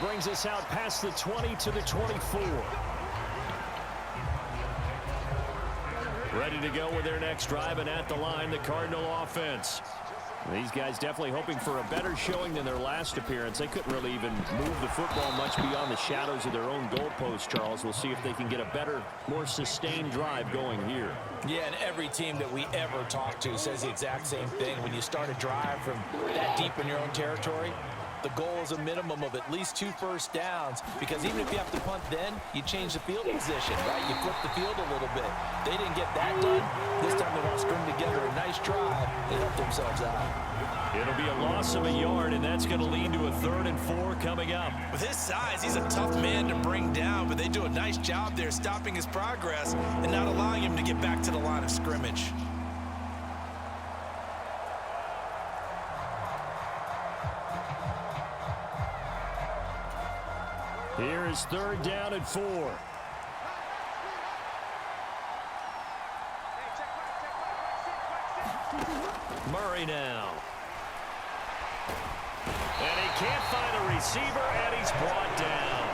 brings us out past the 20 to the 24. Ready to go with their next drive, and at the line, the Cardinal offense. These guys definitely hoping for a better showing than their last appearance. They couldn't really even move the football much beyond the shadows of their own goalpost, Charles. We'll see if they can get a better, more sustained drive going here. Yeah, and every team that we ever talk to says the exact same thing. When you start a drive from that deep in your own territory, the goal is a minimum of at least 2 first downs, because even if you have to punt then, you change the field position, right? You flip the field a little bit. They didn't get that done. This time they want to string together a nice drive and help themselves out. It'll be a loss of a yard, and that's going to lead to a 3rd and 4 coming up. With his size, he's a tough man to bring down, but they do a nice job there stopping his progress and not allowing him to get back to the line of scrimmage. Here is 3rd down and 4. Murray now. And he can't find a receiver, and he's brought down.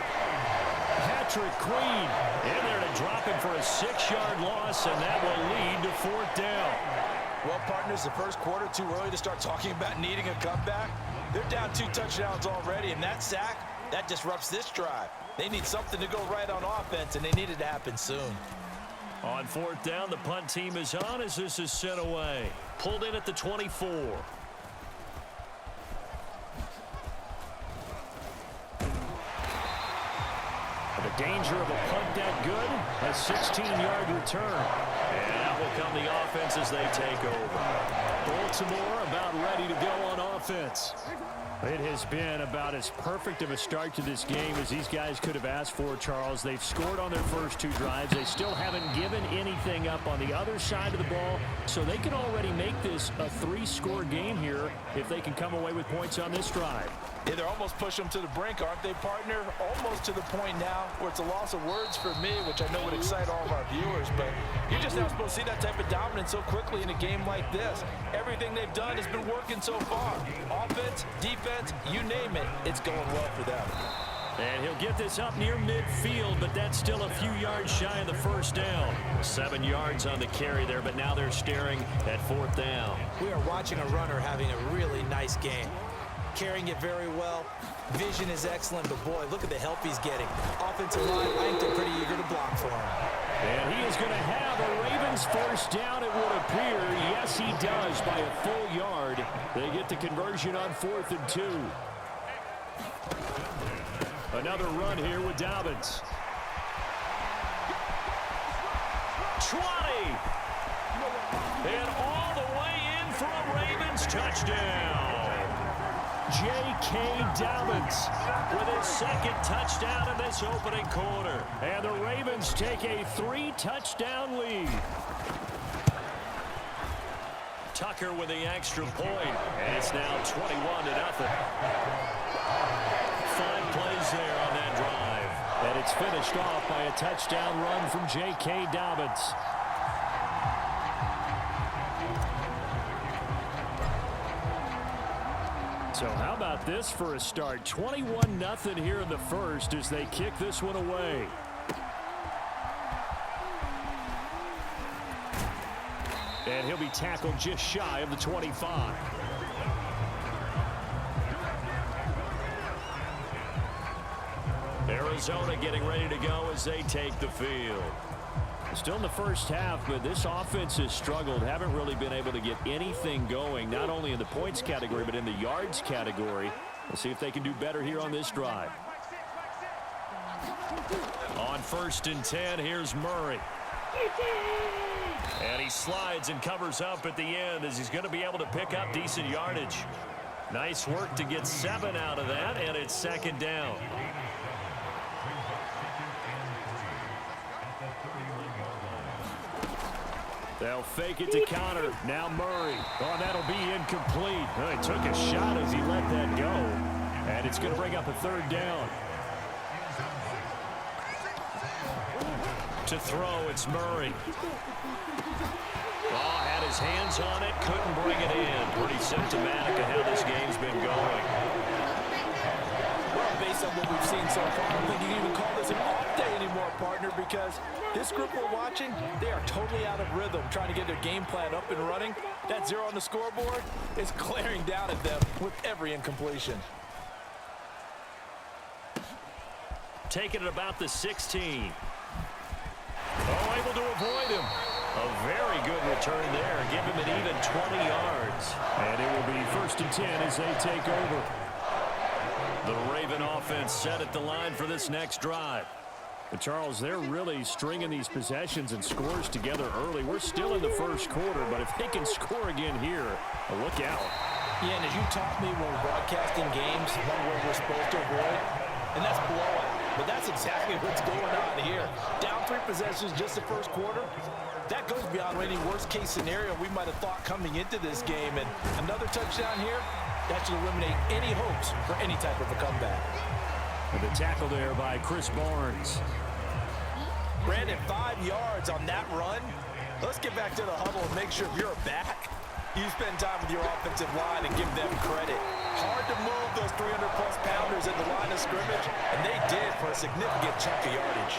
Patrick Queen in there to drop him for a 6-yard loss, and that will lead to 4th down. Well, partners, the first quarter, too early to start talking about needing a comeback. They're down 2 touchdowns already, and that sack, that disrupts this drive. They need something to go right on offense, and they need it to happen soon. On 4th down, the punt team is on as this is sent away. Pulled in at the 24. The danger of a punt that good, a 16-yard return. And out will come the offense as they take over. Baltimore about ready to go on offense. It has been about as perfect of a start to this game as these guys could have asked for, Charles. They've scored on their first 2 drives. They still haven't given anything up on the other side of the ball, so they can already make this a 3-score game here if they can come away with points on this drive. Yeah, they're almost pushing them to the brink, aren't they, partner? Almost to the point now where it's a loss of words for me, which I know would excite all of our viewers, but you're just not supposed to see that type of dominance so quickly in a game like this. Everything they've done has been working so far. Offense, defense, you name it, it's going well for them. And he'll get this up near midfield, but that's still a few yards shy of the 1st down. 7 yards on the carry there, but now they're staring at 4th down. We are watching a runner having a really nice game. Carrying it very well. Vision is excellent, but boy, look at the help he's getting. Offensive line, I think they're pretty eager to block for him. And he is going to have a Ravens 1st down, it would appear. Yes, he does, by a full yard. They get the conversion on 4th and 2. Another run here with Dobbins. 20. And all the way in for a Ravens touchdown. J.K. Dobbins with his 2nd touchdown in this opening quarter. And the Ravens take a 3-touchdown lead. Tucker with the extra point. And it's now 21-0. 5 plays there on that drive. And it's finished off by a touchdown run from J.K. Dobbins. So how about this for a start? 21-0 here in the first as they kick this one away. And he'll be tackled just shy of the 25. Arizona getting ready to go as they take the field. Still in the first half, but this offense has struggled. Haven't really been able to get anything going, not only in the points category, but in the yards category. We'll see if they can do better here on this drive. On 1st and 10, here's Murray. And he slides and covers up at the end as he's going to be able to pick up decent yardage. Nice work to get 7 out of that, and it's 2nd down. They'll fake it to counter. Now Murray. Oh, that'll be incomplete. Oh, he took a shot as he let that go. And it's going to bring up a 3rd down. To throw, it's Murray. Oh, had his hands on it, couldn't bring it in. Pretty symptomatic of how this game's been going. Well, based on what we've seen so far, I don't think you can even call this an off day anymore, partner, because this group we're watching, they are totally out of rhythm, trying to get their game plan up and running. That 0 on the scoreboard is glaring down at them with every incompletion. Taking it about the 16. Oh, able to avoid him. A very good return there. Give him an even 20 yards. And it will be 1st and 10 as they take over. The Raven offense set at the line for this next drive. But Charles, they're really stringing these possessions and scores together early. We're still in the first quarter, but if they can score again here, look out. Yeah, and as you taught me when we're broadcasting games, one word we're supposed to avoid, and that's blowout. But that's exactly what's going on here. Down 3 possessions just the first quarter. That goes beyond any worst-case scenario we might have thought coming into this game. And another touchdown here, that should eliminate any hopes for any type of a comeback. And the tackle there by Chris Barnes. Brandon, 5 yards on that run. Let's get back to the huddle and make sure if you're back, you spend time with your offensive line and give them credit. Hard to move those 300-plus pounders at the line of scrimmage, and they did for a significant chunk of yardage.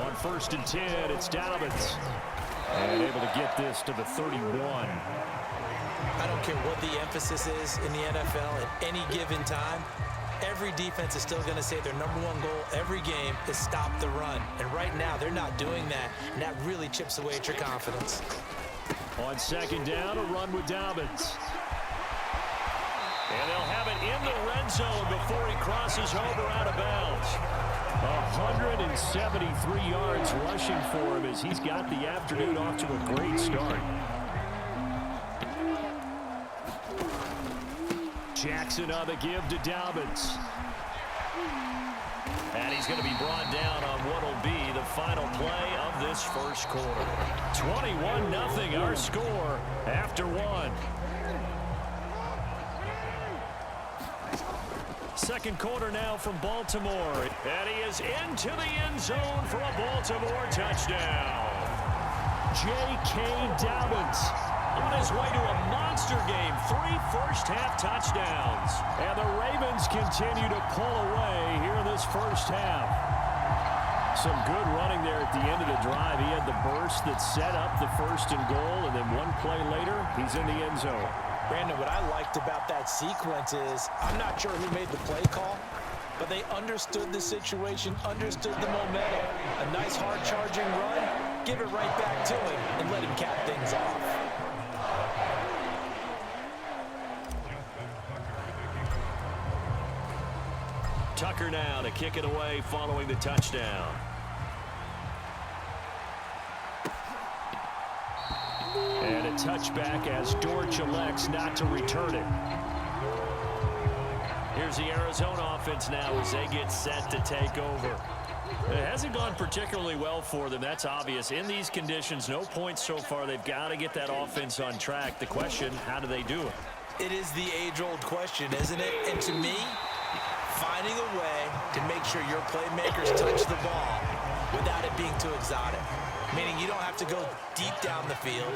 On 1st and 10, it's Dobbins. And able to get this to the 31. I don't care what the emphasis is in the NFL at any given time. Every defense is still going to say their #1 goal every game is stop the run. And right now, they're not doing that, and that really chips away at your confidence. On 2nd down, a run with Dobbins. And they'll have it in the red zone before he crosses over out of bounds. 173 yards rushing for him as he's got the afternoon off to a great start. Jackson on the give to Dobbins. And he's going to be brought down on what will be the final play of this first quarter. 21-0 our score after 1. Second quarter now from Baltimore. And he is into the end zone for a Baltimore touchdown. J.K. Dobbins on his way to a monster game. 3 first-half touchdowns. And the Ravens continue to pull away here in this first half. Some good running there at the end of the drive. He had the burst that set up the 1st and goal, and then one play later, he's in the end zone. Brandon, what I liked about that sequence is I'm not sure who made the play call, but they understood the situation, understood the momentum. A nice hard-charging run, give it right back to him, and let him cap things off. Tucker now to kick it away following the touchdown. And a touchback as Dortch elects not to return it. Here's the Arizona offense now as they get set to take over. It hasn't gone particularly well for them. That's obvious. In these conditions, no points so far. They've got to get that offense on track. The question, how do they do it? It is the age-old question, isn't it? And to me, finding a way to make sure your playmakers touch the ball without it being too exotic. Meaning you don't have to go deep down the field.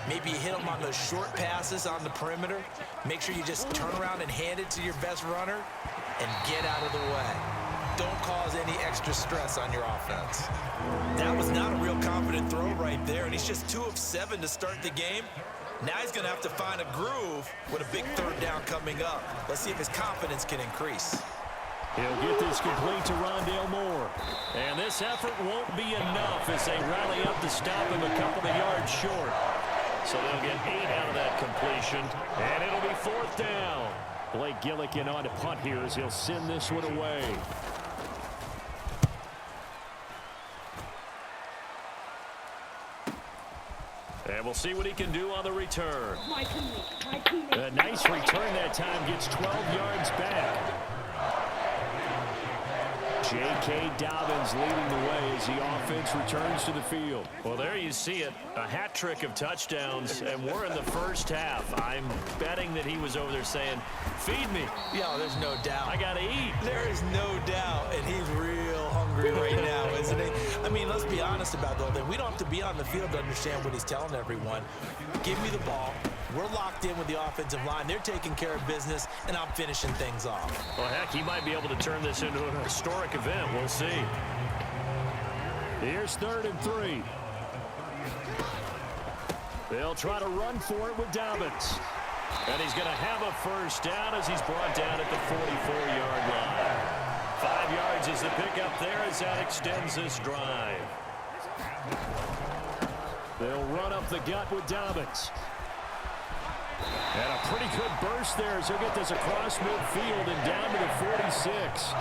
Maybe you hit them on those short passes on the perimeter. Make sure you just turn around and hand it to your best runner and get out of the way. Don't cause any extra stress on your offense. That was not a real confident throw right there, and he's just 2 of 7 to start the game. Now he's going to have to find a groove with a big 3rd down coming up. Let's see if his confidence can increase. He'll get this complete to Rondale Moore. And this effort won't be enough as they rally up to stop him a couple of yards short. So they'll get 8 out of that completion. And it'll be 4th down. Blake Gillikin on to punt here as he'll send this one away. And we'll see what he can do on the return. A nice return that time, gets 12 yards back. J.K. Dobbins leading the way as the offense returns to the field. Well, there you see it. A hat trick of touchdowns, and we're in the first half. I'm betting that he was over there saying, feed me. Yeah, there's no doubt. I got to eat. There is no doubt, and he's real hungry right now, isn't he? I mean, let's be honest about the whole thing. We don't have to be on the field to understand what he's telling everyone. Give me the ball. We're locked in with the offensive line. They're taking care of business, and I'm finishing things off. Well, heck, he might be able to turn this into an historic event. We'll see. Here's 3rd and 3. They'll try to run for it with Dobbins. And he's going to have a first down as he's brought down at the 44-yard line. 5 yards is the pickup there as that extends this drive. They'll run up the gut with Dobbins. And a pretty good burst there as he'll get this across midfield and down to the 46.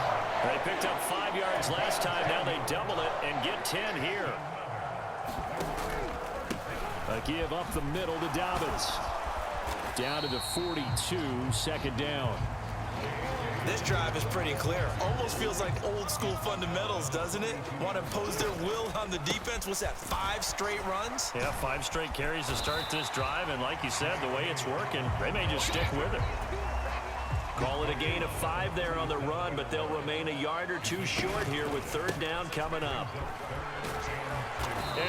They picked up 5 yards last time. Now they double it and get 10 here. A give up the middle to Dobbins. Down to the 42, 2nd down. This drive is pretty clear. Almost feels like old school fundamentals, doesn't it? Want to impose their will on the defense. What's that, 5 straight runs? Yeah, 5 straight carries to start this drive. And like you said, the way it's working, they may just stick with it. Call it a gain of 5 there on the run, but they'll remain a yard or 2 short here with 3rd down coming up.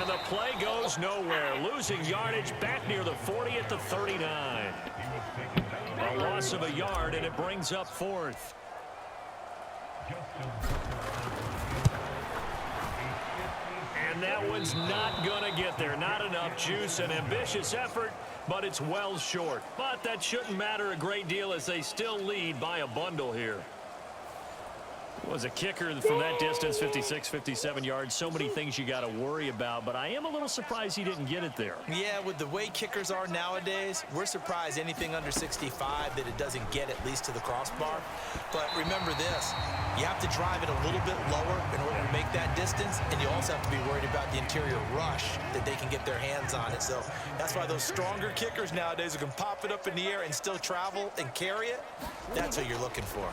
And the play goes nowhere. Losing yardage back near the 40 at the 39. A loss of a yard, and it brings up 4th. And that one's not going to get there. Not enough juice. An ambitious effort, but it's well short. But that shouldn't matter a great deal as they still lead by a bundle here. Was a kicker from that distance, 56, 57 yards. So many things you got to worry about, but I am a little surprised he didn't get it there. Yeah, with the way kickers are nowadays, we're surprised anything under 65 that it doesn't get at least to the crossbar. But remember this, you have to drive it a little bit lower in order to make that distance, and you also have to be worried about the interior rush that they can get their hands on it. So that's why those stronger kickers nowadays who can pop it up in the air and still travel and carry it, that's what you're looking for.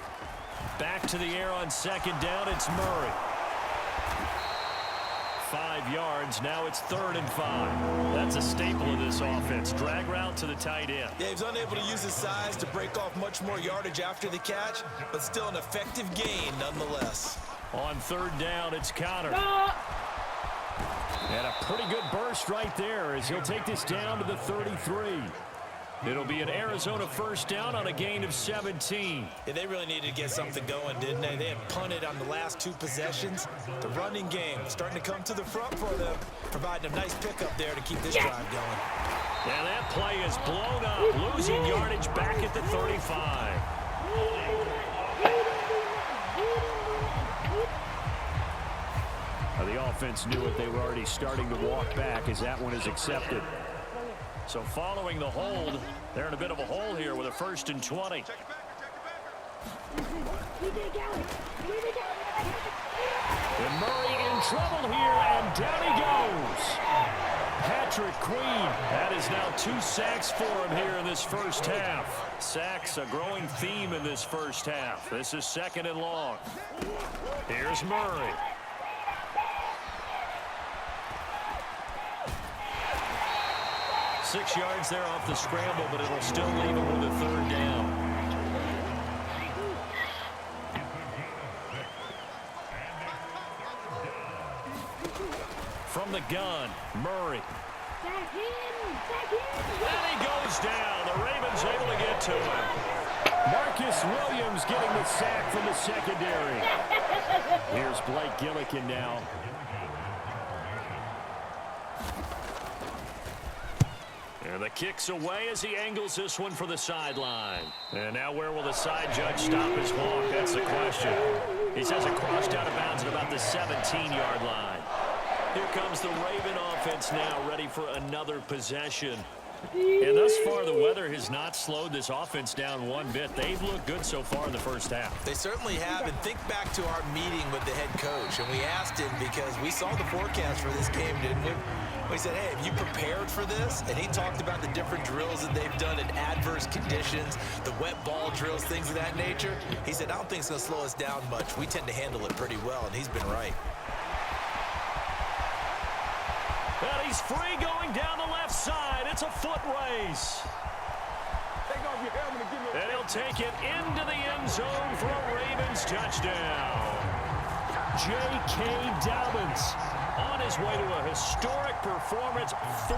Back to the air on 2nd down, it's Murray. 5 yards, now it's 3rd and 5. That's a staple of this offense. Drag route to the tight end. Yeah, he was unable to use his size to break off much more yardage after the catch, but still an effective gain nonetheless. On 3rd down, it's Connor. And a pretty good burst right there as he'll take this down to the 33. It'll be an Arizona first down on a gain of 17. Yeah, they really needed to get something going, didn't they? They had punted on the last 2 possessions. The running game starting to come to the front for them, providing a nice pickup there to keep this drive going. And that play is blown up, losing yardage back at the 35. Now, the offense knew it. They were already starting to walk back as that one is accepted. So following the hold, they're in a bit of a hole here with a 1st and 20. And Murray in trouble here, and down he goes. Patrick Queen. That is now 2 sacks for him here in this first half. Sacks, a growing theme in this first half. This is 2nd and long. Here's Murray. Six yards there off the scramble, but it'll still leave him with a 3rd down. From the gun, Murray. And he goes down. The Ravens able to get to him. Marcus Williams getting the sack from the secondary. Here's Blake Gillikin now. And the kick's away as he angles this one for the sideline. And now where will the side judge stop his walk? That's the question. He says it crossed out of bounds at about the 17-yard line. Here comes the Raven offense now, ready for another possession. And thus far, the weather has not slowed this offense down one bit. They've looked good so far in the first half. They certainly have. And think back to our meeting with the head coach. And we asked him because we saw the forecast for this game, didn't we? We said, hey, have you prepared for this? And he talked about the different drills that they've done in adverse conditions, the wet ball drills, things of that nature. He said, I don't think it's going to slow us down much. We tend to handle it pretty well, and he's been right. And he's free going down the left side. It's a foot race. And he'll take it into the end zone for a Ravens touchdown. J.K. Dobbins on his way to a historic performance, 4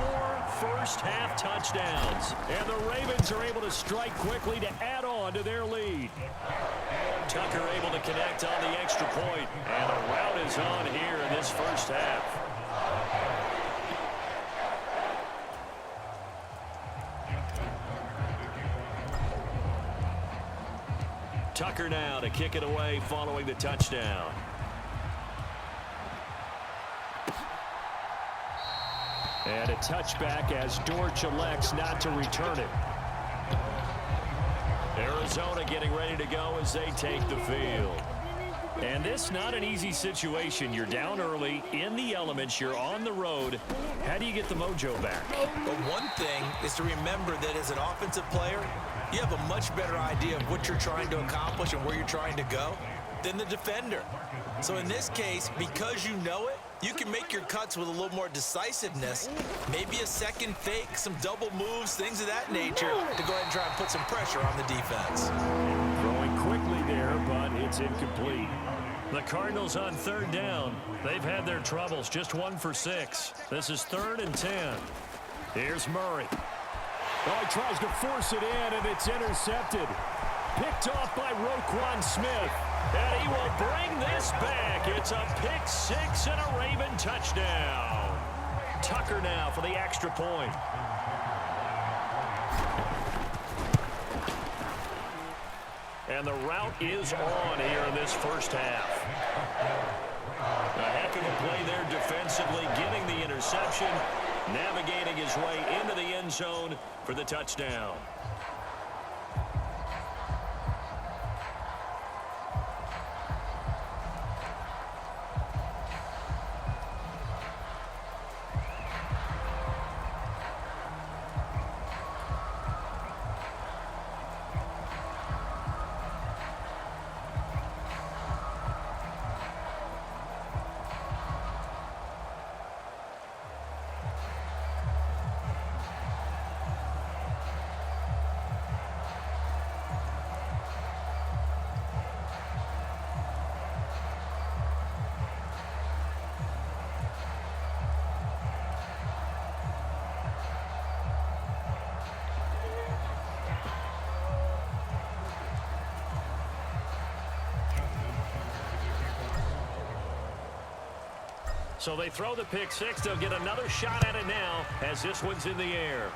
first-half touchdowns. And the Ravens are able to strike quickly to add on to their lead. Tucker able to connect on the extra point, and a rout is on here in this first half. Tucker now to kick it away following the touchdown. And a touchback as Dortch elects not to return it. Arizona getting ready to go as they take the field. And this not an easy situation. You're down early, in the elements, you're on the road. How do you get the mojo back? But one thing is to remember that as an offensive player, you have a much better idea of what you're trying to accomplish and where you're trying to go than the defender. So in this case, because you know it, you can make your cuts with a little more decisiveness, maybe a second fake, some double moves, things of that nature, to go ahead and try and put some pressure on the defense. Throwing quickly there, but it's incomplete. The Cardinals on 3rd down. They've had their troubles, just 1 for 6. This is 3rd and 10. Here's Murray. Oh, he tries to force it in, and it's intercepted. Picked off by Roquan Smith. And he will bring this back. It's a pick 6 and a Raven touchdown. Tucker now for the extra point. And the route is on here in this first half. A heck of a play there defensively, getting the interception, navigating his way into the end zone for the touchdown. So they throw the pick 6. They'll get another shot at it now as this one's in the air.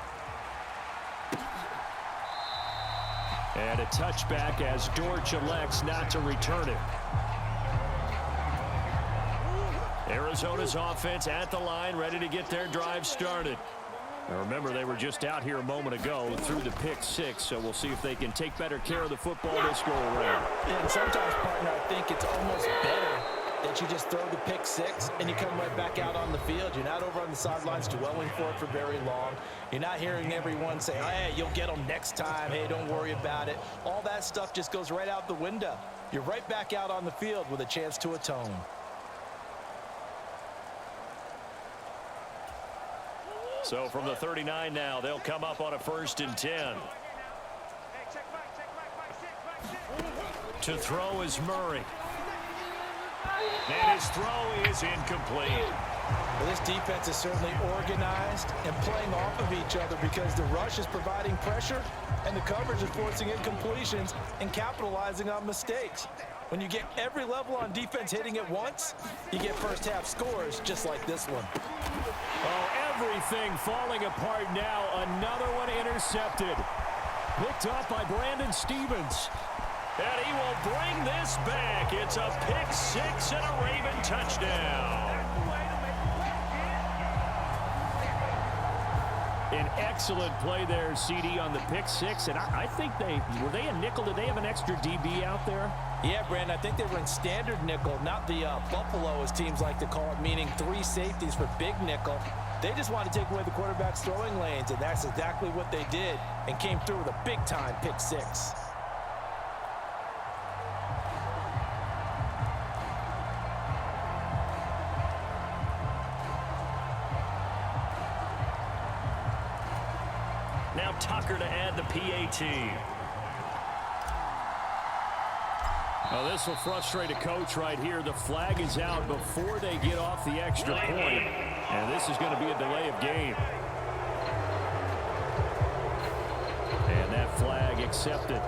And a touchback as Dortch elects not to return it. Arizona's offense at the line, ready to get their drive started. Now remember, they were just out here a moment ago through the pick 6, so we'll see if they can take better care of the football this go around. And sometimes, partner, I think it's almost better that you just throw the pick 6 and you come right back out on the field. You're not over on the sidelines dwelling for it for very long. You're not hearing everyone say, hey, you'll get them next time. Hey, don't worry about it. All that stuff just goes right out the window. You're right back out on the field with a chance to atone. So from the 39 now, they'll come up on a 1st and 10. To throw is Murray. And his throw is incomplete. Well, this defense is certainly organized and playing off of each other because the rush is providing pressure and the coverage is forcing incompletions and capitalizing on mistakes. When you get every level on defense hitting at once, you get first half scores just like this one. Oh, everything falling apart now. Another one intercepted. Picked up by Brandon Stevens. And he will bring this back. It's a pick 6 and a Raven touchdown. An excellent play there, CD, on the pick 6. And I think were they a nickel? Did they have an extra DB out there? Yeah, Brandon, I think they run standard nickel, not the Buffalo, as teams like to call it, meaning 3 safeties for big nickel. They just want to take away the quarterback's throwing lanes, and that's exactly what they did and came through with a big-time pick 6. Now Tucker to add the PAT. Oh, this will frustrate a coach right here. The flag is out before they get off the extra point, and this is going to be a delay of game. And that flag accepted.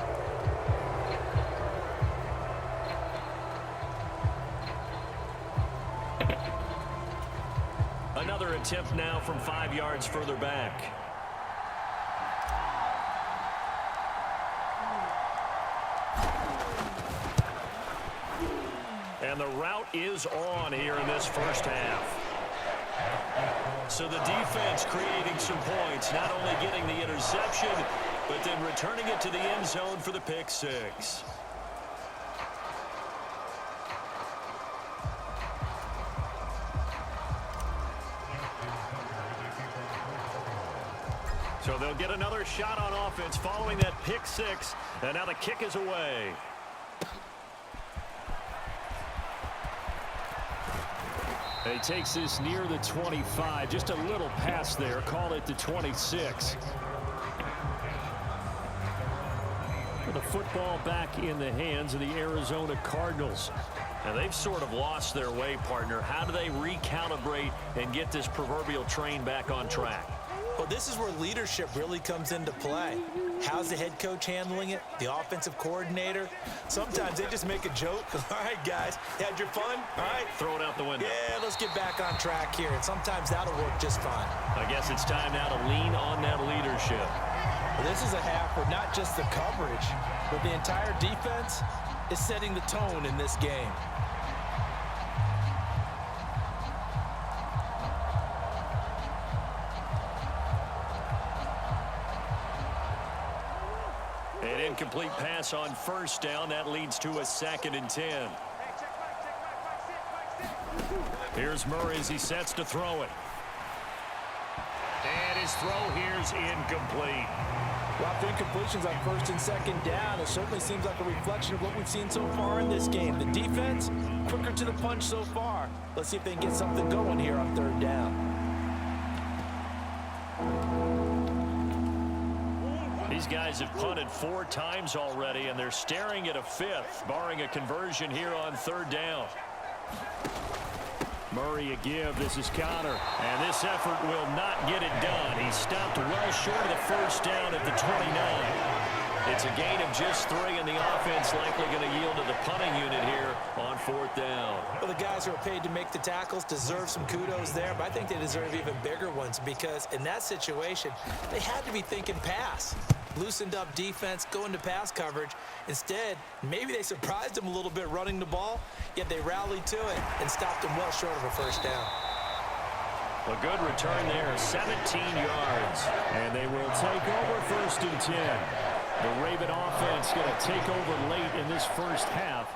Another attempt now from 5 yards further back. And the route is on here in this first half. So the defense creating some points, not only getting the interception, but then returning it to the end zone for the pick six. So they'll get another shot on offense following that pick six, and now the kick is away. He takes this near the 25. Just a little pass there. Call it the 26. The football back in the hands of the Arizona Cardinals. Now they've sort of lost their way, partner. How do they recalibrate and get this proverbial train back on track? Well, this is where leadership really comes into play. How's the head coach handling it? The offensive coordinator? Sometimes they just make a joke. All right, guys, you had your fun? All right. Throw it out the window. Yeah, let's get back on track here. And sometimes that'll work just fine. I guess it's time now to lean on that leadership. Well, this is a half where not just the coverage, but the entire defense is setting the tone in this game. An incomplete pass on first down. That leads to a 2nd and 10. Here's Murray as he sets to throw it. And his throw here's incomplete. Well, incompletions on 1st and 2nd down. It certainly seems like a reflection of what we've seen so far in this game. The defense, quicker to the punch so far. Let's see if they can get something going here on 3rd down. These guys have punted 4 times already, and they're staring at a 5th, barring a conversion here on 3rd down. Murray a give. This is Connor, and this effort will not get it done. He stopped well short of the 1st down at the 29. It's a gain of just 3, and the offense likely going to yield to the punting unit here on 4th down. Well, the guys who are paid to make the tackles deserve some kudos there, but I think they deserve even bigger ones because in that situation, they had to be thinking pass. Loosened up defense, going to pass coverage. Instead, maybe they surprised them a little bit running the ball, yet they rallied to it and stopped them well short of a 1st down. A good return there, 17 yards. And they will take over 1st and 10. The Raven offense going to take over late in this first half.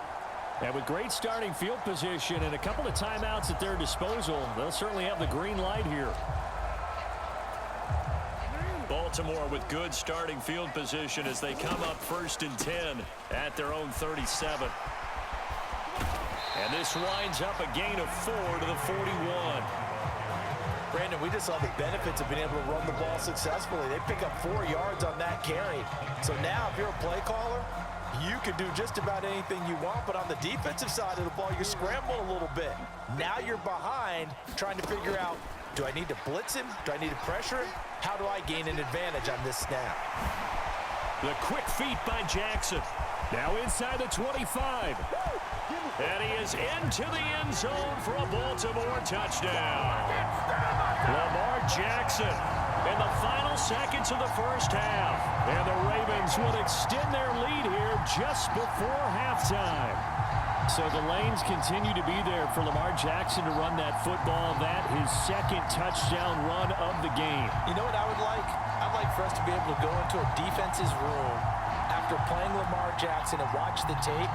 And with great starting field position and a couple of timeouts at their disposal, they'll certainly have the green light here. Baltimore with good starting field position as they come up 1st and 10 at their own 37. And this winds up a gain of 4 to the 41. Brandon, we just saw the benefits of being able to run the ball successfully. They pick up 4 yards on that carry. So now if you're a play caller, you can do just about anything you want, but on the defensive side of the ball, you're scrambling a little bit. Now you're behind trying to figure out, do I need to blitz him? Do I need to pressure him? How do I gain an advantage on this snap? The quick feet by Jackson. Now inside the 25. And he is into the end zone for a Baltimore touchdown. Lamar Jackson in the final seconds of the first half. And the Ravens will extend their lead here just before halftime. So the lanes continue to be there for Lamar Jackson to run that football. That his 2nd touchdown run of the game. You know what I would like? I'd like for us to be able to go into a defense's room after playing Lamar Jackson and watch the tape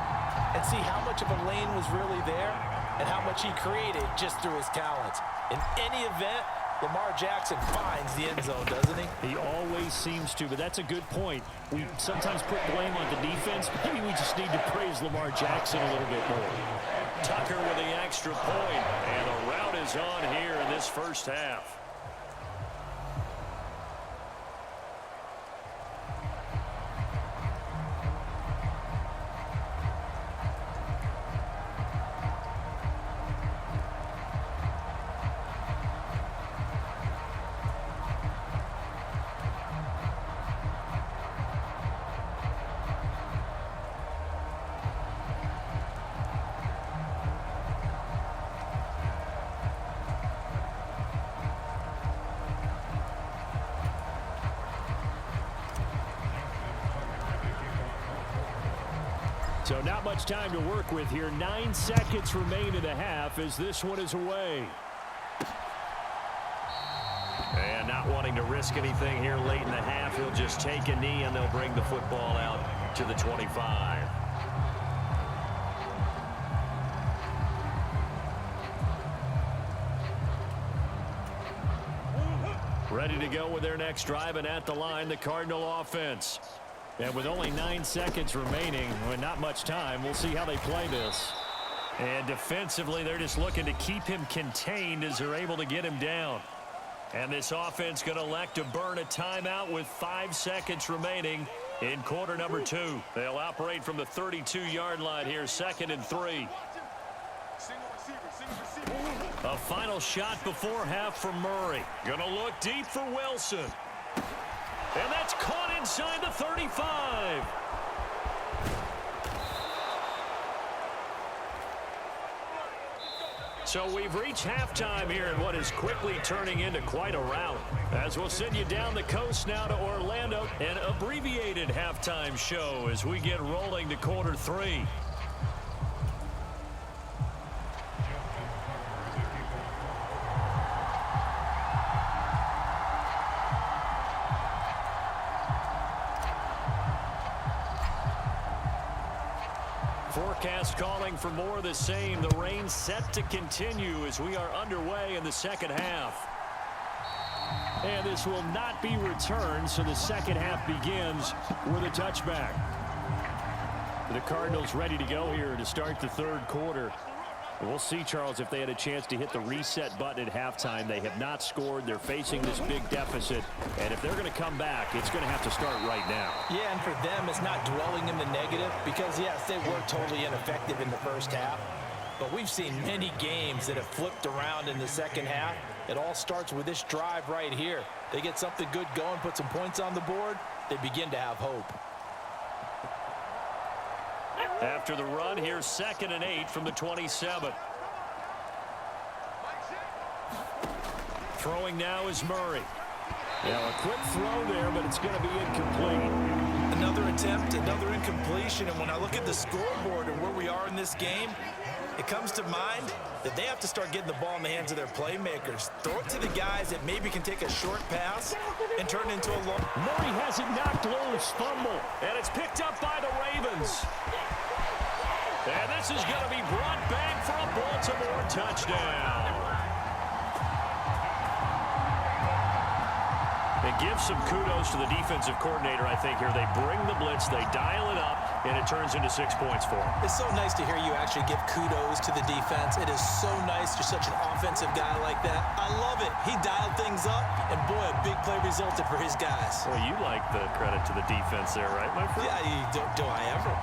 and see how much of a lane was really there and how much he created just through his talents. In any event, Lamar Jackson finds the end zone, doesn't he? He always seems to, but that's a good point. We sometimes put blame on the defense, but maybe we just need to praise Lamar Jackson a little bit more. Tucker with the extra point, and the route is on here in this first half. So not much time to work with here. 9 seconds remain in the half as this one is away. And not wanting to risk anything here late in the half, he'll just take a knee and they'll bring the football out to the 25. Ready to go with their next drive, and at the line, the Cardinal offense. And with only 9 seconds remaining, with not much time, we'll see how they play this. And defensively, they're just looking to keep him contained as they're able to get him down. And this offense going to elect to burn a timeout with 5 seconds remaining in quarter number 2. They'll operate from the 32-yard line here, 2nd and 3. A final shot before half from Murray. Going to look deep for Wilson. And that's caught inside the 35. So we've reached halftime here in what is quickly turning into quite a rout. As we'll send you down the coast now to Orlando, an abbreviated halftime show as we get rolling to quarter 3. Forecast calling for more of the same. The rain set to continue as we are underway in the second half. And this will not be returned, so the second half begins with a touchback. The Cardinals ready to go here to start the third quarter. We'll see, Charles, if they had a chance to hit the reset button at halftime. They have not scored. They're facing this big deficit. And if they're going to come back, it's going to have to start right now. Yeah, and for them, it's not dwelling in the negative because, yes, they were totally ineffective in the first half. But we've seen many games that have flipped around in the second half. It all starts with this drive right here. They get something good going, put some points on the board, they begin to have hope. After the run, here's 2nd and 8 from the 27. Throwing now is Murray. Now a quick throw there, but it's going to be incomplete. Another attempt, another incompletion, and when I look at the scoreboard and where we are in this game, it comes to mind that they have to start getting the ball in the hands of their playmakers. Throw it to the guys that maybe can take a short pass and turn it into a long. Murray has it knocked loose, fumble, and it's picked up by the Ravens. And this is going to be brought back for a Baltimore touchdown. It gives some kudos to the defensive coordinator, I think, here. They bring the blitz, they dial it up, and it turns into 6 points for them. It's so nice to hear you actually give kudos to the defense. It is so nice. You're such an offensive guy like that. I love it. He dialed things up, and boy, a big play resulted for his guys. Well, you like the credit to the defense there, right, my friend? Yeah, do I ever?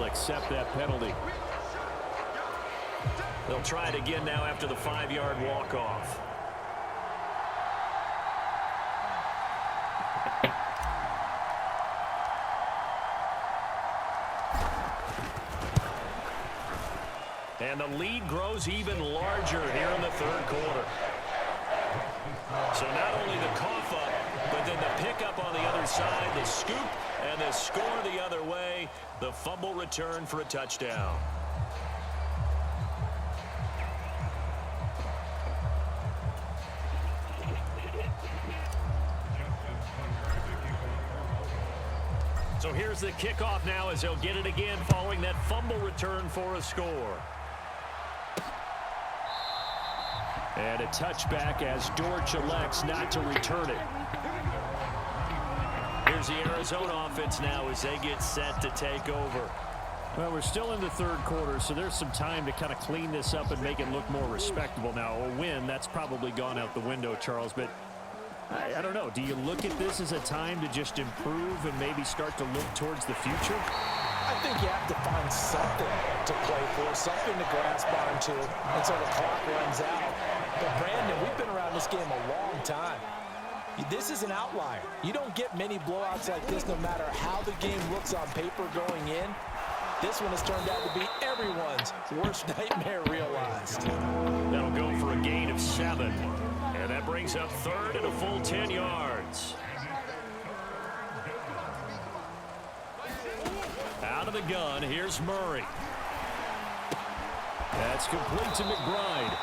Accept that penalty. They'll try it again now after the 5-yard walk-off. And the lead grows even larger here in the third quarter. So not only the cough up, but then the pickup on the other side, the scoop, and the score the other way. The fumble return for a touchdown. So here's the kickoff now as they'll get it again following that fumble return for a score. And a touchback as Dortch elects not to return it. Here's the Arizona offense now as they get set to take over. Well, we're still in the third quarter, so there's some time to kind of clean this up and make it look more respectable now. A win, that's probably gone out the window, Charles, but I don't know. Do you look at this as a time to just improve and maybe start to look towards the future? I think you have to find something to play for, something to grasp onto until the clock runs out. But, Brandon, we've been around this game a long time. This is an outlier. You don't get many blowouts like this no matter how the game looks on paper going in. This one has turned out to be everyone's worst nightmare realized. That'll go for a gain of 7. And that brings up third and a full 10 yards. Out of the gun, here's Murray. That's complete to McBride.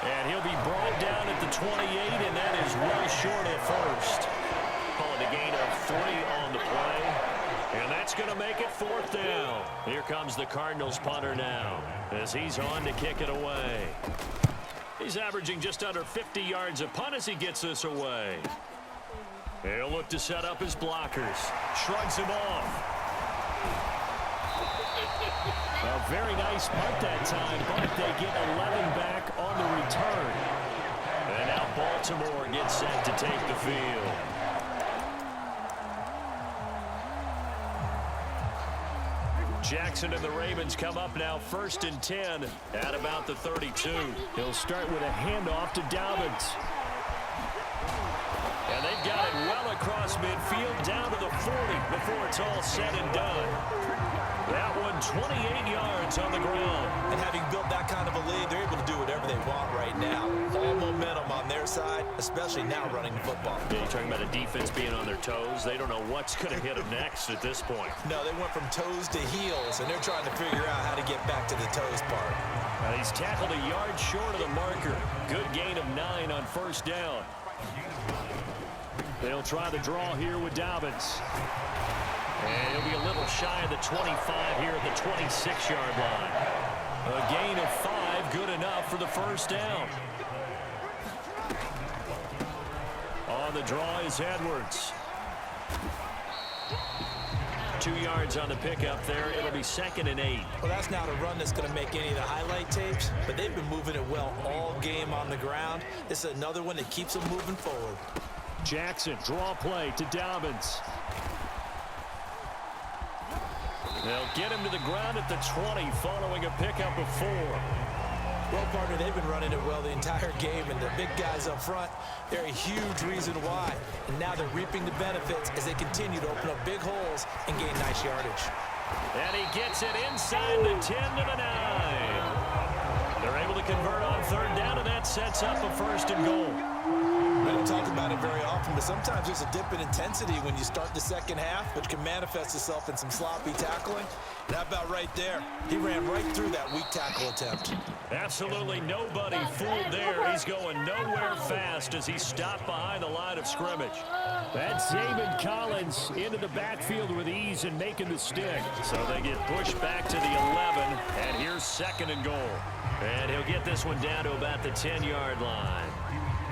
And he'll be brought down at the 28, and that is well short of first. Call it a gain of 3 on the play. And that's going to make it 4th down. Here comes the Cardinals punter now as he's on to kick it away. He's averaging just under 50 yards a punt as he gets this away. He'll look to set up his blockers. Shrugs him off. A very nice punt that time, but they get 11 back on the return. And now Baltimore gets set to take the field. Jackson and the Ravens come up now 1st and 10 at about the 32. He'll start with a handoff to Dobbins. And they've got it well across midfield down to the 40 before it's all said and done. That one 28 yards on the ground. And having built that kind of a lead, they're able to do whatever they want right now. All momentum on their side, especially now running the football. Yeah, you're talking about a defense being on their toes. They don't know what's going to hit them next at this point. No, they went from toes to heels, and they're trying to figure out how to get back to the toes part. He's tackled a yard short of the marker. Good gain of 9 on 1st down. They'll try the draw here with Dobbins. And he'll be a little shy of the 25 here at the 26-yard line. A gain of 5, good enough for the 1st down. On the draw is Edwards. 2 yards on the pickup there. It'll be 2nd and 8. Well, that's not a run that's going to make any of the highlight tapes, but they've been moving it well all game on the ground. This is another one that keeps them moving forward. Jackson, draw play to Dobbins. They'll get him to the ground at the 20 following a pickup of 4. Well, partner, they've been running it well the entire game, and the big guys up front, they're a huge reason why. And now they're reaping the benefits as they continue to open up big holes and gain nice yardage. And he gets it inside the 10 to the 9. They're able to convert on 3rd down, and that sets up a 1st and goal. We don't talk about it very often, but sometimes there's a dip in intensity when you start the second half, which can manifest itself in some sloppy tackling. And how about right there? He ran right through that weak tackle attempt. Absolutely nobody fooled there. He's going nowhere fast as he stopped behind the line of scrimmage. That's David Collins into the backfield with ease and making the stick. So they get pushed back to the 11, and here's 2nd and goal. And he'll get this one down to about the 10-yard line.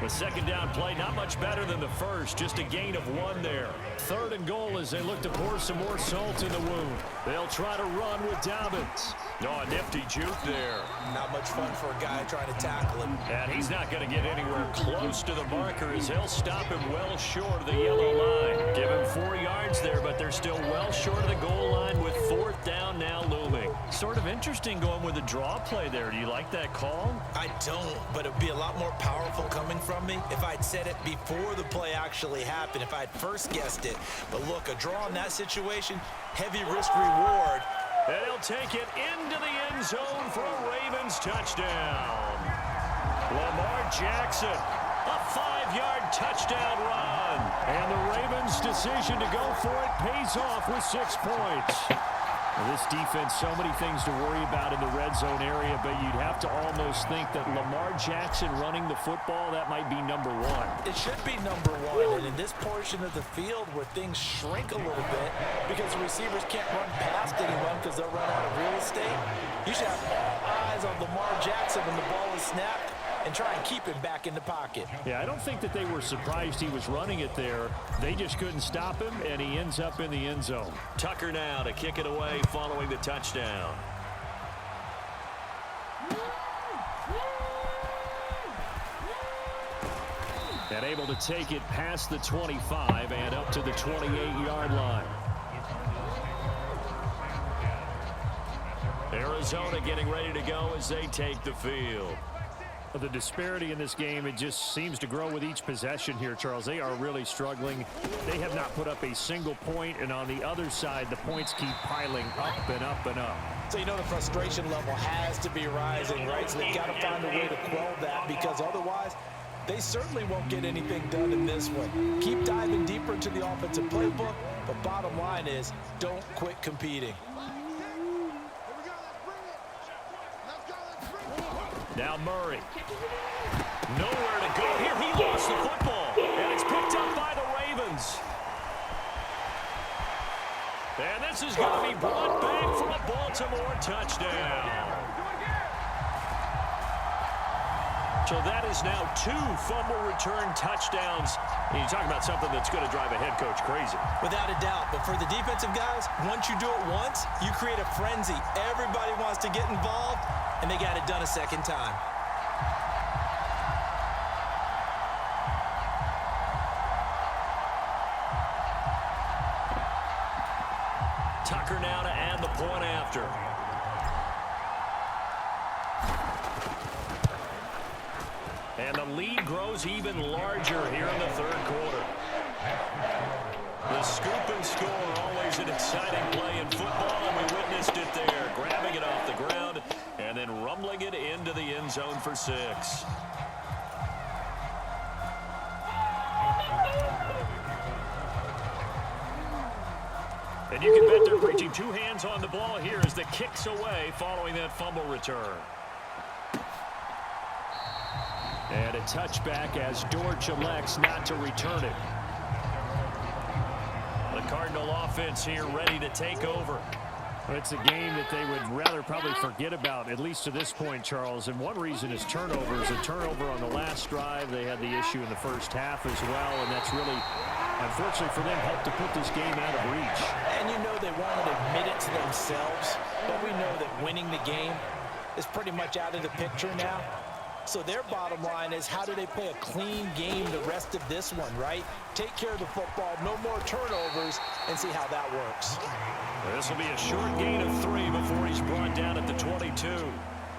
The 2nd down play, not much better than the first, just a gain of 1 there. 3rd and goal as they look to pour some more salt in the wound. They'll try to run with Dobbins. Oh, a nifty juke there. Not much fun for a guy trying to tackle him. And he's not going to get anywhere close to the marker as they'll stop him well short of the yellow line. Give him 4 yards there, but they're still well short of the goal line with 4th down now looming. Sort of interesting going with a draw play there. Do you like that call? I don't, but it would be a lot more powerful coming from me if I'd said it before the play actually happened, if I'd first guessed it. But look, a draw in that situation, heavy risk reward. And he'll take it into the end zone for a Ravens touchdown. Lamar Jackson, a 5-yard touchdown run. And the Ravens' decision to go for it pays off with 6 points. This defense, so many things to worry about in the red zone area, but you'd have to almost think that Lamar Jackson running the football, that might be number 1. It should be number 1, and in this portion of the field where things shrink a little bit because the receivers can't run past anyone because they'll run out of real estate, you should have all eyes on Lamar Jackson when the ball is snapped and try and keep him back in the pocket. Yeah, I don't think that they were surprised he was running it there. They just couldn't stop him, and he ends up in the end zone. Tucker now to kick it away following the touchdown. And able to take it past the 25 and up to the 28-yard line. Arizona getting ready to go as they take the field. The disparity in this game, it just seems to grow with each possession here, Charles. They are really struggling. They have not put up a single point, and on the other side, the points keep piling up and up and up. So you know the frustration level has to be rising, right? So they've got to find a way to quell that, because otherwise they certainly won't get anything done in this one. Keep diving deeper into the offensive playbook, but bottom line is don't quit competing. Now Murray. Nowhere to go here. He lost the football. And it's picked up by the Ravens. And this is going to be brought back for a Baltimore touchdown. So that is now 2 fumble return touchdowns. And you talk about something that's going to drive a head coach crazy. Without a doubt. But for the defensive guys, once you do it once, you create a frenzy. Everybody wants to get involved, and they got it done a second time. Tucker now to add the point after. And the lead grows even larger here in the third quarter. The scoop and score, always an exciting play in football, and we witnessed it there. Grabbing it off the ground and then rumbling it into the end zone for 6. And you can bet they're preaching 2 hands on the ball here as the kick's away following that fumble return. And a touchback as Dortch elects not to return it. The Cardinal offense here ready to take over. It's a game that they would rather probably forget about, at least to this point, Charles. And one reason is turnovers. A turnover on the last drive. They had the issue in the first half as well, and that's really, unfortunately for them, helped to put this game out of reach. And you know they won't admit it to themselves, but we know that winning the game is pretty much out of the picture now. So their bottom line is, how do they play a clean game the rest of this one, right? Take care of the football, no more turnovers, and see how that works. This will be a short gain of 3 before he's brought down at the 22.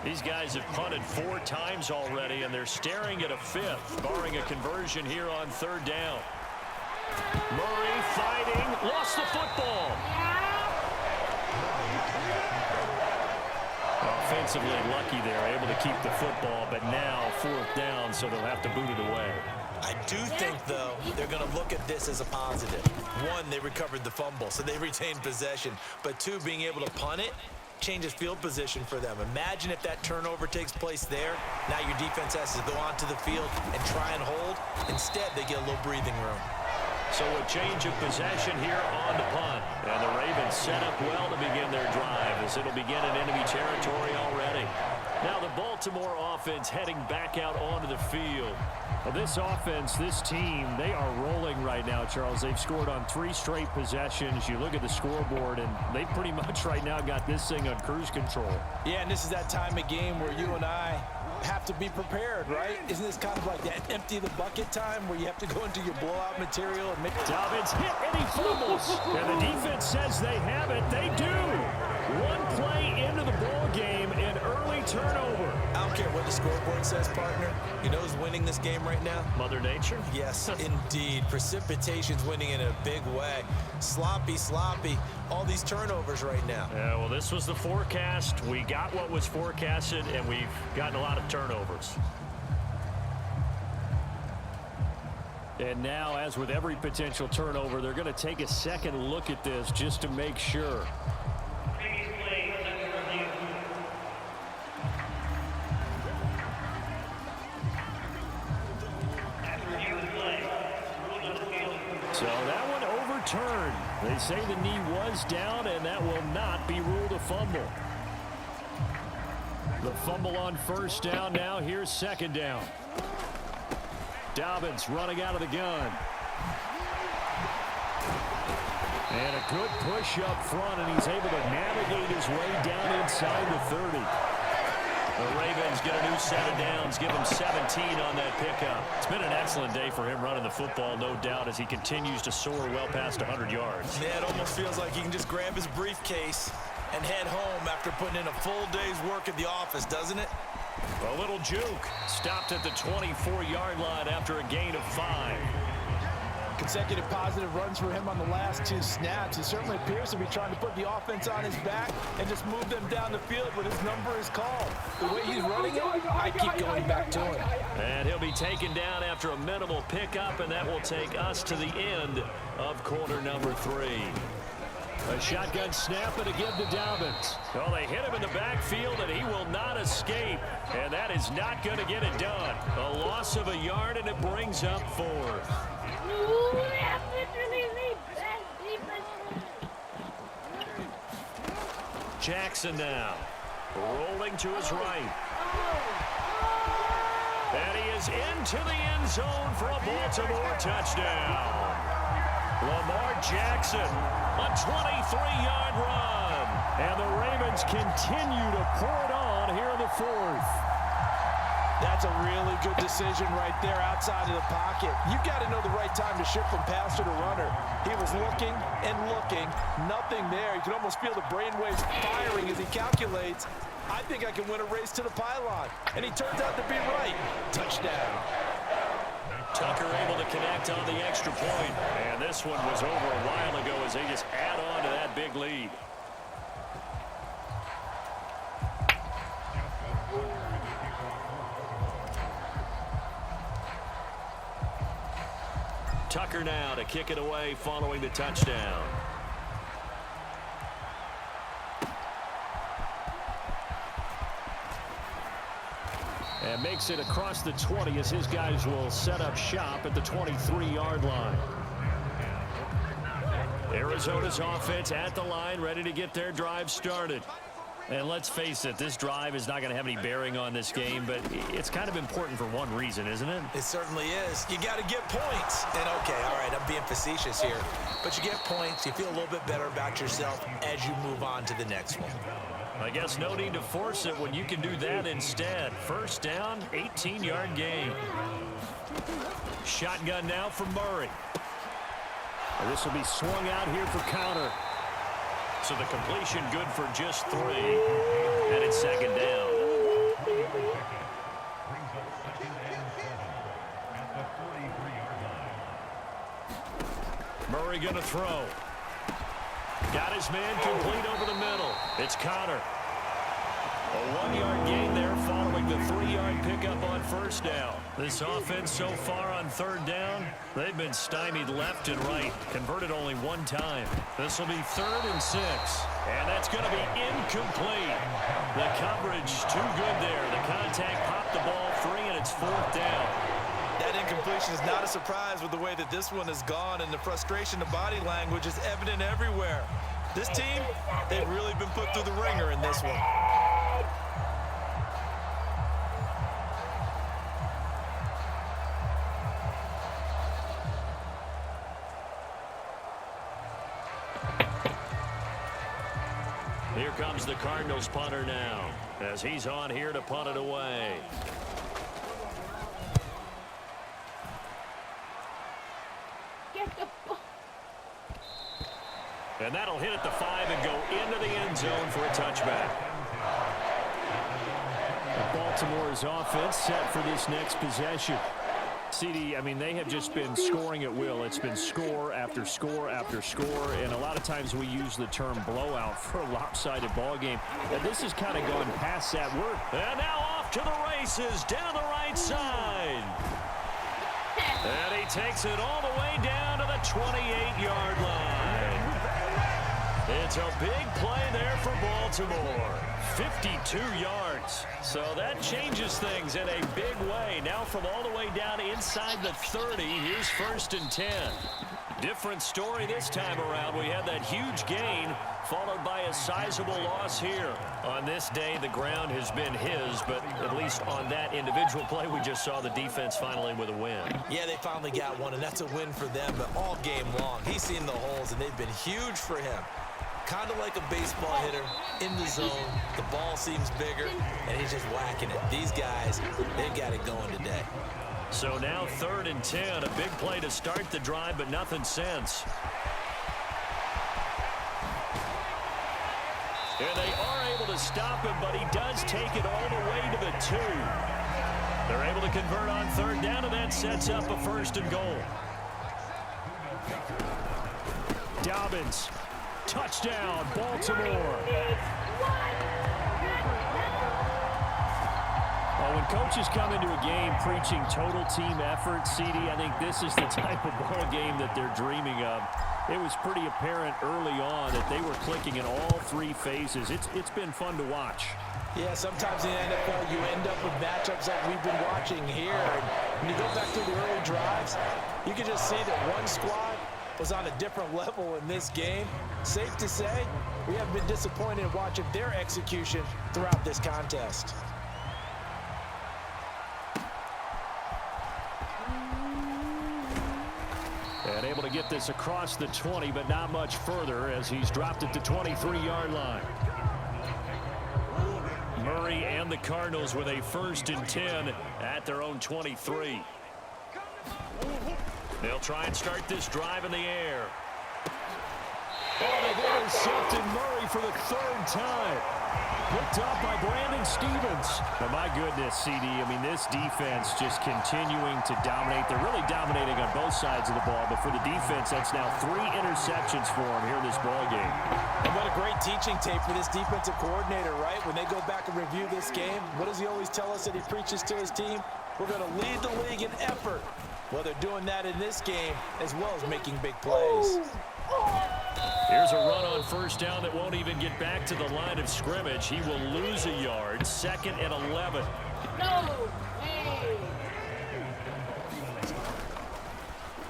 These guys have punted 4 times already, and they're staring at a 5th, barring a conversion here on 3rd down. Murray fighting, lost the football. Offensively lucky there, able to keep the football, but now 4th down, so they'll have to boot it away. I do think, though, they're going to look at this as a positive. 1, they recovered the fumble, so they retained possession. But 2, being able to punt it changes field position for them. Imagine if that turnover takes place there. Now your defense has to go onto the field and try and hold. Instead, they get a little breathing room. So a change of possession here on the punt. And the Ravens set up well to begin their drive as it'll begin in enemy territory already. Now the Baltimore offense heading back out onto the field. Well, this offense, this team, they are rolling right now, Charles. They've scored on 3 straight possessions. You look at the scoreboard, and they pretty much right now got this thing on cruise control. Yeah, and this is that time of game where you and I have to be prepared, right? Isn't this kind of like that empty the bucket time where you have to go into your blowout material and make... Dobbins hit and he fumbles. And the defense says they have it. They do. 1 play into the ball game, an early turnover. I don't care what the scoreboard says, partner. You know who's winning this game right now? Mother Nature? Yes, indeed. Precipitation's winning in a big way. Sloppy, all these turnovers right now. Yeah, well, this was the forecast. We got what was forecasted, and we've gotten a lot of turnovers. And now, as with every potential turnover, they're going to take a second look at this just to make sure. So that one overturned. They say the knee was down, and that will not be ruled a fumble. The fumble on 1st down now. Here's 2nd down. Dobbins running out of the gun. And a good push up front, and he's able to navigate his way down inside the 30. The Ravens get a new set of downs, give him 17 on that pickup. It's been an excellent day for him running the football, no doubt, as he continues to soar well past 100 yards. Yeah, it almost feels like he can just grab his briefcase and head home after putting in a full day's work at the office, doesn't it? A little juke. Stopped at the 24-yard line after a gain of 5. Consecutive positive runs for him on the last 2 snaps. He certainly appears to be trying to put the offense on his back and just move them down the field when his number is called. The way he's running it, I keep going back to him. And he'll be taken down after a minimal pickup, and that will take us to the end of quarter number 3. A shotgun snap and a give to Dobbins. Oh, they hit him in the backfield, and he will not escape. And that is not going to get it done. A loss of a yard, and it brings up 4th. Jackson now. Rolling to his right. And he is into the end zone for a Baltimore touchdown. Lamar Jackson, a 23-yard run. And the Ravens continue to pour it on here in the 4th. That's a really good decision right there outside of the pocket. You've got to know the right time to shift from passer to runner. He was looking and looking, nothing there. You can almost feel the brainwaves firing as he calculates, I think I can win a race to the pylon. And he turns out to be right. Touchdown. Tucker able to connect on the extra point. And this one was over a while ago as they just add on to that big lead. Tucker now to kick it away following the touchdown. And makes it across the 20 as his guys will set up shop at the 23-yard line. Arizona's offense at the line, ready to get their drive started. And let's face it, this drive is not going to have any bearing on this game, but it's kind of important for one reason, isn't it? It certainly is. You got to get points. And, okay, all right, I'm being facetious here. But you get points, you feel a little bit better about yourself as you move on to the next one. I guess no need to force it when you can do that instead. First down, 18-yard gain. Shotgun now from Murray. And this will be swung out here for counter. So the completion good for just 3. And it's second down. Murray going to throw. Got his man complete over the middle. It's Connor. A 1-yard gain there following the 3-yard pickup on first down. This offense so far on third down, they've been stymied left and right. Converted only one time. This will be 3rd and 6. And that's going to be incomplete. The coverage too good there. The contact popped the ball free, and it's 4th down. That incompletion is not a surprise with the way that this one has gone, and the frustration, the body language is evident everywhere. This team, they've really been put through the ringer in this one. Here comes the Cardinals punter now, as he's on here to punt it away. And that'll hit at the 5 and go into the end zone for a touchback. Baltimore's offense set for this next possession. CD, I mean, they have just been scoring at will. It's been score after score after score, and a lot of times we use the term blowout for a lopsided ball game. And this has kind of gone past that word. And now off to the races down the right side. And he takes it all the way down to the 28-yard line. It's a big play there for Baltimore. 52 yards. So that changes things in a big way. Now from all the way down inside the 30, here's 1st and 10. Different story this time around. We had that huge gain followed by a sizable loss here. On this day, the ground has been his, but at least on that individual play, we just saw the defense finally with a win. Yeah, they finally got one, and that's a win for them, but all game long, he's seen the holes, and they've been huge for him. Kind of like a baseball hitter in the zone. The ball seems bigger, and he's just whacking it. These guys, they've got it going today. So now 3rd and 10, a big play to start the drive, but nothing since. And they are able to stop him, but he does take it all the way to the 2. They're able to convert on 3rd down, and that sets up a 1st and goal. Dobbins, touchdown, Baltimore. Well, when coaches come into a game preaching total team effort, CD, I think this is the type of ball game that they're dreaming of. It was pretty apparent early on that they were clicking in all 3 phases. It's been fun to watch. Yeah, sometimes in the NFL you end up with matchups like we've been watching here. And when you go back to the early drives, you can just see that one squad was on a different level in this game. Safe to say, we have been disappointed in watching their execution throughout this contest. And able to get this across the 20, but not much further as he's dropped it to 23-yard line. Murray and the Cardinals with a 1st and 10 at their own 23. They'll try and start this drive in the air. Oh, they've intercepted Murray for the 3rd time. Picked up by Brandon Stevens. But my goodness, CD, I mean, this defense just continuing to dominate. They're really dominating on both sides of the ball, but for the defense, that's now 3 interceptions for them here in this ball game. And what a great teaching tape for this defensive coordinator, right? When they go back and review this game, what does he always tell us that he preaches to his team? We're going to lead the league in effort. Well, they're doing that in this game as well as making big plays. Here's a run on 1st down that won't even get back to the line of scrimmage. He will lose a yard. 2nd and 11. No. Hey.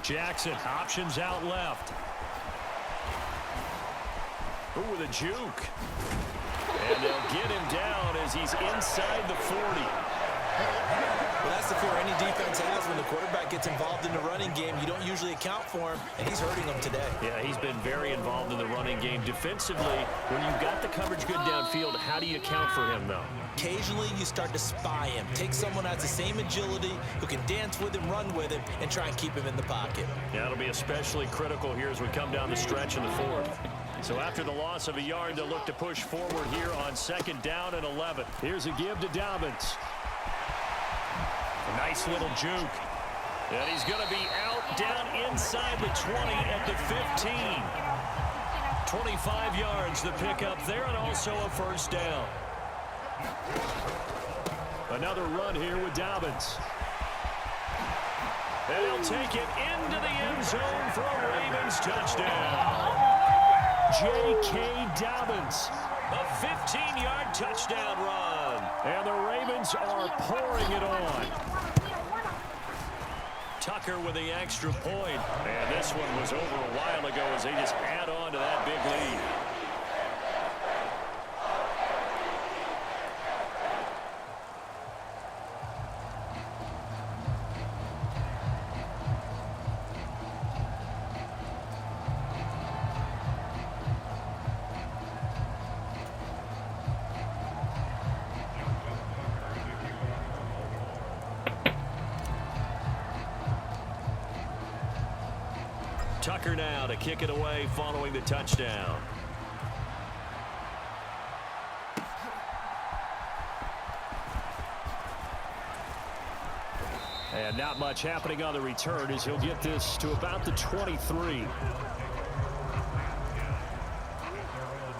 Jackson options out left. Ooh, with a juke. And they'll get him down as he's inside the 40. Well, that's the fear any defense has when the quarterback gets involved in the running game. You don't usually account for him, and he's hurting them today. Yeah, he's been very involved in the running game. Defensively, when you've got the coverage good downfield, how do you account for him, though? Occasionally, you start to spy him. Take someone who has the same agility, who can dance with him, run with him, and try and keep him in the pocket. Yeah, it'll be especially critical here as we come down the stretch in the 4th. So after the loss of a yard, they'll look to push forward here on 2nd down and 11. Here's a give to Dobbins. A nice little juke. And he's going to be out down inside the 20 at the 15. 25 yards the pickup there, and also a 1st down. Another run here with Dobbins. And he'll take it into the end zone for a Ravens touchdown. J.K. Dobbins, a 15-yard touchdown run. And the Ravens are pouring it on. Tucker with the extra point. And this one was over a while ago as they just add on to that big lead. Tucker now to kick it away following the touchdown. And not much happening on the return as he'll get this to about the 23.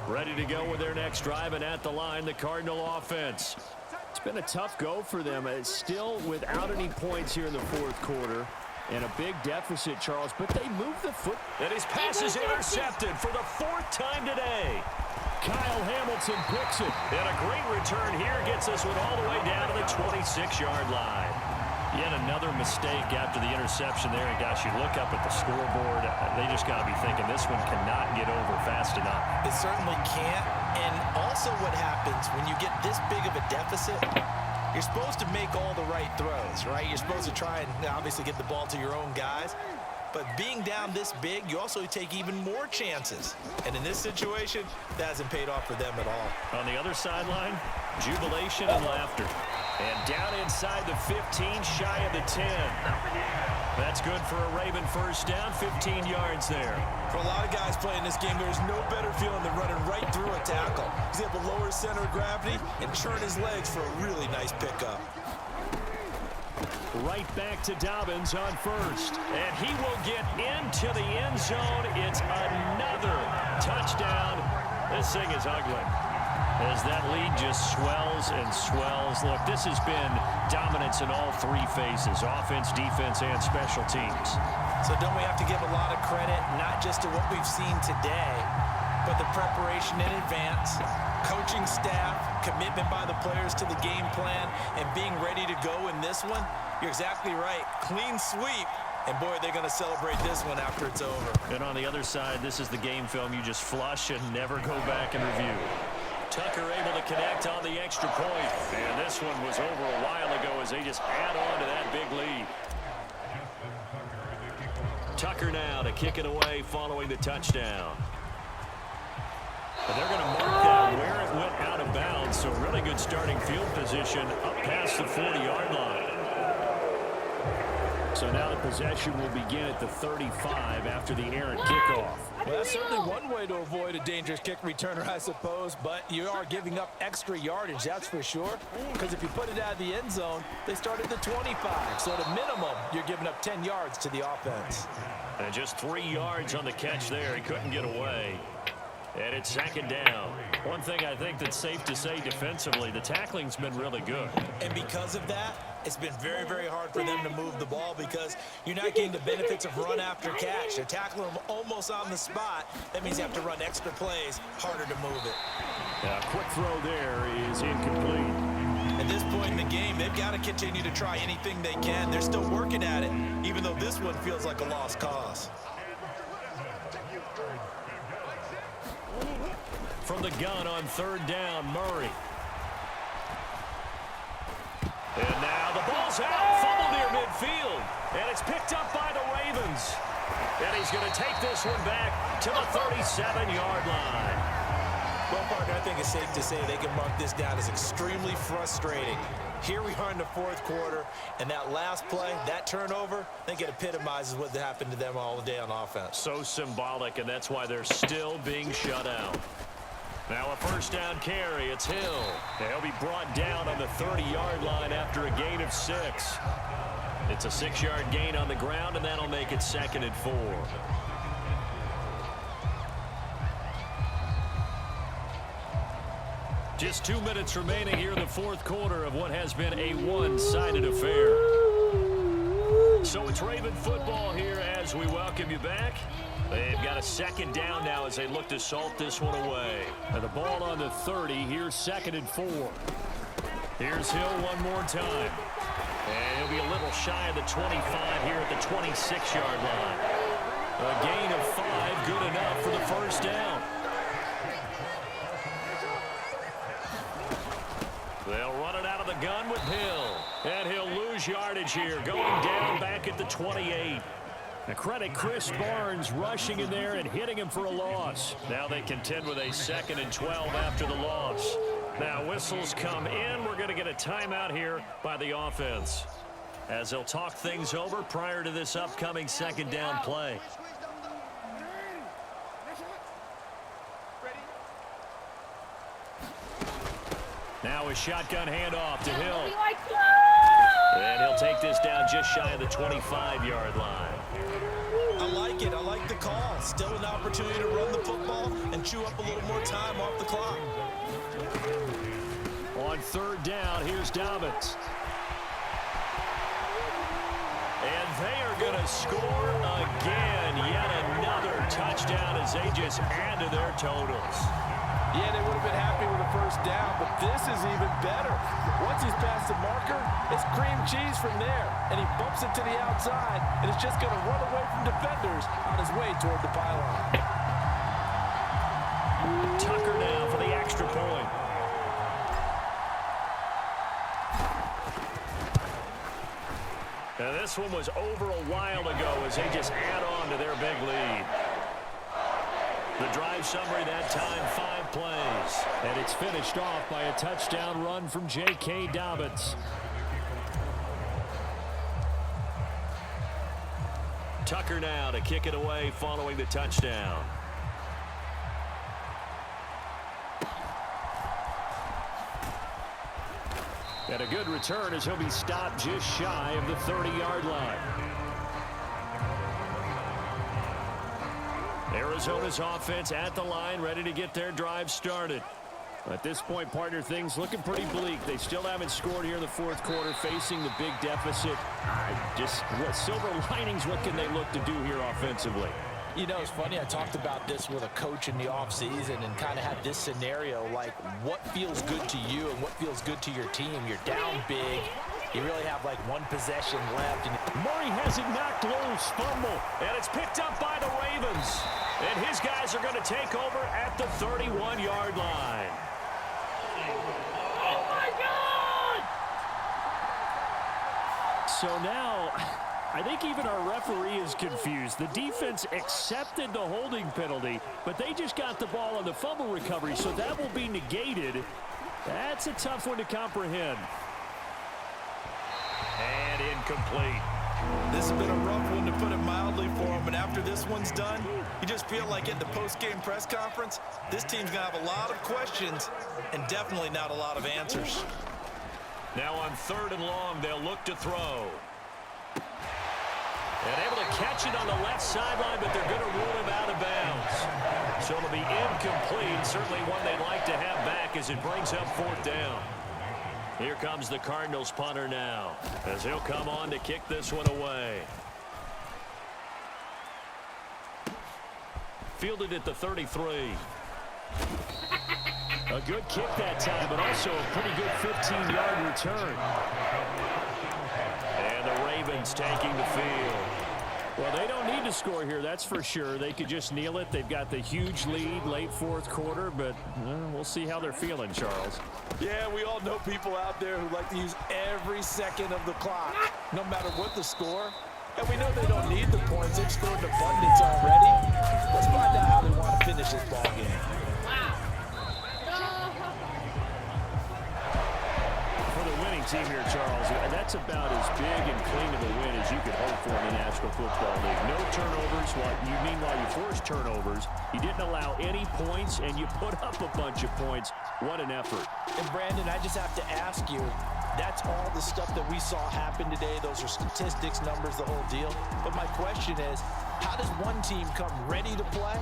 Ready to go with their next drive, and at the line, the Cardinal offense. It's been a tough go for them. It's still without any points here in the 4th quarter. And a big deficit, Charles, but they move the foot. And his pass is intercepted for the 4th time today. Kyle Hamilton picks it. And a great return here gets this one all the way down to the 26-yard line. Yet another mistake after the interception there. And, gosh, you look up at the scoreboard, they just got to be thinking this one cannot get over fast enough. It certainly can't. And also what happens when you get this big of a deficit, you're supposed to make all the right throws, right? You're supposed to try and obviously get the ball to your own guys. But being down this big, you also take even more chances. And in this situation, that hasn't paid off for them at all. On the other sideline, jubilation and laughter. And down inside the 15, shy of the 10. That's good for a Raven first down, 15 yards there. For a lot of guys playing this game, there's no better feeling than running right through a tackle. He's able to lower his center of gravity and churn his legs for a really nice pickup. Right back to Dobbins on first. And he will get into the end zone. It's another touchdown. This thing is ugly, as that lead just swells and swells. Look, this has been dominance in all three phases, offense, defense, and special teams. So don't we have to give a lot of credit, not just to what we've seen today, but the preparation in advance, coaching staff, commitment by the players to the game plan, and being ready to go in this one? You're exactly right. Clean sweep. And, boy, they're going to celebrate this one after it's over. And on the other side, this is the game film you just flush and never go back and review. Tucker able to connect on the extra point. And this one was over a while ago as they just add on to that big lead. Tucker now to kick it away following the touchdown. But they're going to mark that where it went out of bounds. So really good starting field position up past the 40-yard line. So now the possession will begin at the 35 after the errant kickoff. Well, that's certainly one way to avoid a dangerous kick returner, I suppose, but you are giving up extra yardage, that's for sure, because if you put it out of the end zone, they start at the 25. So at a minimum, you're giving up 10 yards to the offense. And just 3 yards on the catch there. He couldn't get away. And it's second down. One thing I think that's safe to say defensively, the tackling's been really good. And because of that, it's been very, very hard for them to move the ball because you're not getting the benefits of run after catch. They're tackling them almost on the spot. That means you have to run extra plays, harder to move it. Quick throw there is incomplete. At this point in the game, they've got to continue to try anything they can. They're still working at it, even though this one feels like a lost cause. From the gun on third down, Murray. And now the ball's out, fumble near midfield. And it's picked up by the Ravens. And he's going to take this one back to the 37-yard line. Well, partner, I think it's safe to say they can mark this down as extremely frustrating. Here we are in the fourth quarter, and that last play, that turnover, I think it epitomizes what happened to them all day on offense. So symbolic, and that's why they're still being shut out. Now a first down carry. It's Hill. He'll be brought down on the 30-yard line after a gain of 6. It's a 6-yard gain on the ground, and that'll make it 2nd and 4. Just 2 minutes remaining here in the fourth quarter of what has been a one-sided affair. So it's Raven football here as we welcome you back. They've got a second down now as they look to salt this one away. And the ball on the 30. Here's 2nd and 4. Here's Hill one more time. And he'll be a little shy of the 25 here at the 26-yard line. A gain of 5, good enough for the first down. They'll run it out of the gun with Hill. And he'll lose yardage here, going down back at the 28. Now credit Chris Barnes rushing in there and hitting him for a loss. Now they contend with a 2nd and 12 after the loss. Now whistles come in. We're going to get a timeout here by the offense, as they'll talk things over prior to this upcoming second down play. Now a shotgun handoff to Hill. And he'll take this down just shy of the 25-yard line. I like it. I like the call. Still an opportunity to run the football and chew up a little more time off the clock. On third down, here's Dobbins. And they are going to score again. Yet another touchdown as they just add to their totals. Yeah, they would have been happy with a first down, but this is even better. Once he's past the marker, it's cream cheese from there, and he bumps it to the outside, and it's just going to run away from defenders on his way toward the pylon. Tucker now for the extra point. Now this one was over a while ago as they just add on to their big lead. The drive summary that time, 5 plays. And it's finished off by a touchdown run from J.K. Dobbins. Tucker now to kick it away following the touchdown. And a good return as he'll be stopped just shy of the 30-yard line. Arizona's offense at the line, ready to get their drive started. At this point, partner, things looking pretty bleak. They still haven't scored here in the fourth quarter, facing the big deficit. What silver linings, what can they look to do here offensively? You know, it's funny, I talked about this with a coach in the offseason and kind of had this scenario, like what feels good to you and what feels good to your team. You're down big. You really have like one possession left. Murray has it knocked loose, fumble, and it's picked up by the Ravens. And his guys are going to take over at the 31-yard line. Oh, my God! So now, I think even our referee is confused. The defense accepted the holding penalty, but they just got the ball on the fumble recovery, so that will be negated. That's a tough one to comprehend. And incomplete. This has been a rough one, to put it mildly, for him. And after this one's done, you just feel like at the post-game press conference, this team's going to have a lot of questions and definitely not a lot of answers. Now on 3rd and long, they'll look to throw. And able to catch it on the left sideline, but they're going to rule him out of bounds. So it'll be incomplete. Certainly one they'd like to have back as it brings up 4th down. Here comes the Cardinals punter now, as he'll come on to kick this one away. Fielded at the 33. A good kick that time, but also a pretty good 15-yard return. And the Ravens taking the field. Well, they don't need to score here, that's for sure. They could just kneel it. They've got the huge lead late 4th quarter, but we'll see how they're feeling, Charles. Yeah, we all know people out there who like to use every second of the clock, no matter what the score. And we know they don't need the points. They've scored in abundance already. Let's find out how they want to finish this ball game. For the winning team here, Charles, that's about as big and clean of a win as you could hope for in the National Football League. No turnovers. Meanwhile, you forced turnovers. You didn't allow any points, and you put up a bunch of points. What an effort. And Brandon, I just have to ask you, that's all the stuff that we saw happen today. Those are statistics, numbers, the whole deal. But my question is, how does one team come ready to play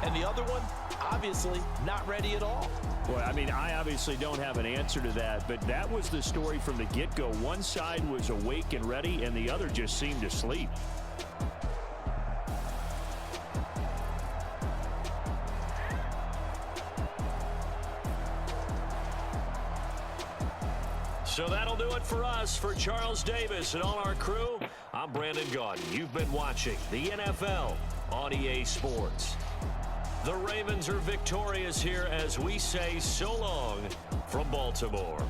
and the other one, obviously, not ready at all? Boy, I mean, I obviously don't have an answer to that, but that was the story from the get-go. One side was awake and ready, and the other just seemed to sleep. So that'll do it for us. For Charles Davis and all our crew, I'm Brandon Gaudin. You've been watching the NFL on EA Sports. The Ravens are victorious here as we say so long from Baltimore.